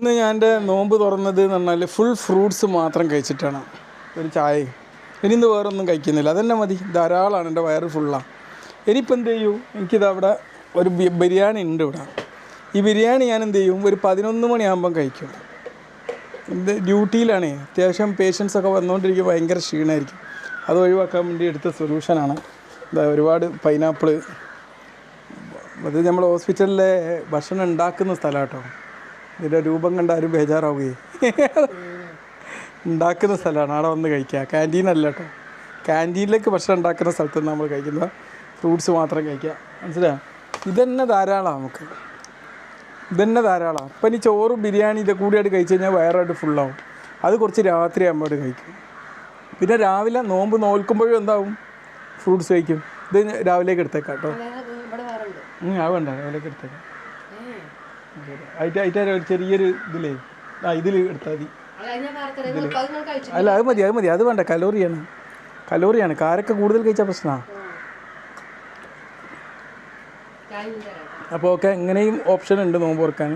ഇന്ന് ഞാൻ എൻ്റെ നോമ്പ് തുറന്നത് എന്ന് പറഞ്ഞാൽ ഫുൾ ഫ്രൂട്ട്സ് മാത്രം കഴിച്ചിട്ടാണ്. ഒരു ചായയും ഇനി ഇന്ന് വേറൊന്നും കഴിക്കുന്നില്ല. അതെന്നെ മതി, ധാരാളമാണ്. എൻ്റെ വയറ് ഫുള്ളാണ്. ഇനിയിപ്പോൾ എന്ത് ചെയ്യും, എനിക്കിതവിടെ ഒരു ബിരിയാണി ഉണ്ട് ഇവിടെ. ഈ ബിരിയാണി ഞാൻ എന്ത് ചെയ്യും, ഒരു 11 മണിയാകുമ്പം കഴിക്കും. ഇത് ഡ്യൂട്ടിയിലാണ്. അത്യാവശ്യം പേഷ്യൻസൊക്കെ വന്നുകൊണ്ടിരിക്കും, ഭയങ്കര ക്ഷീണമായിരിക്കും. അത് ഒഴിവാക്കാൻ വേണ്ടി എടുത്ത സൊല്യൂഷനാണ്. ഒരുപാട് പൈനാപ്പിൾ. അത് നമ്മൾ ഹോസ്പിറ്റലിലെ ഭക്ഷണം ഉണ്ടാക്കുന്ന സ്ഥലം കേട്ടോ. ഇതിൻ്റെ രൂപം കണ്ട ആരും ബേജാറാവുകയും ഉണ്ടാക്കുന്ന സ്ഥലമാണ്. അവിടെ വന്ന് കഴിക്കുക. ക്യാൻറ്റീനല്ല കേട്ടോ. ക്യാൻറ്റീനിലേക്ക് ഭക്ഷണം ഉണ്ടാക്കുന്ന സ്ഥലത്ത് നിന്ന് നമ്മൾ കഴിക്കുന്ന ഫ്രൂട്ട്സ് മാത്രം കഴിക്കുക. മനസ്സിലായോ? ഇതന്നെ ധാരാളമാണ് നമുക്ക്. ഇതന്നെ ധാരാളമാണ്. അപ്പം ഇനി ചോറും ബിരിയാണി ഇതൊക്കെ കൂടിയായിട്ട് കഴിച്ച് കഴിഞ്ഞാൽ വയറായിട്ട് ഫുള്ളാവും. അത് കുറച്ച് രാത്രി ആകുമ്പോഴായിട്ട് കഴിക്കും. പിന്നെ രാവിലെ നോമ്പ് നോൽക്കുമ്പോഴും എന്താവും, ഫ്രൂട്ട്സ് കഴിക്കും. ഇത് രാവിലേക്ക് എടുത്തേക്കാം കേട്ടോ. അത് വേണ്ട, രാവിലേക്ക് എടുത്തേക്കാം. ഒരു ചെറിയൊരു ഇതിലേ ഇതിൽ എടുത്താൽ മതി. അല്ല, അത് മതി, അത് മതി. അത് വേണ്ട, കലോറിയാണ്. കാരൊക്കെ കൂടുതൽ കഴിച്ചാൽ പ്രശ്നമാണ്. അപ്പോൾ ഓക്കെ, ഇങ്ങനെയും ഓപ്ഷൻ ഉണ്ട് നോമ്പ് തുറക്കാൻ.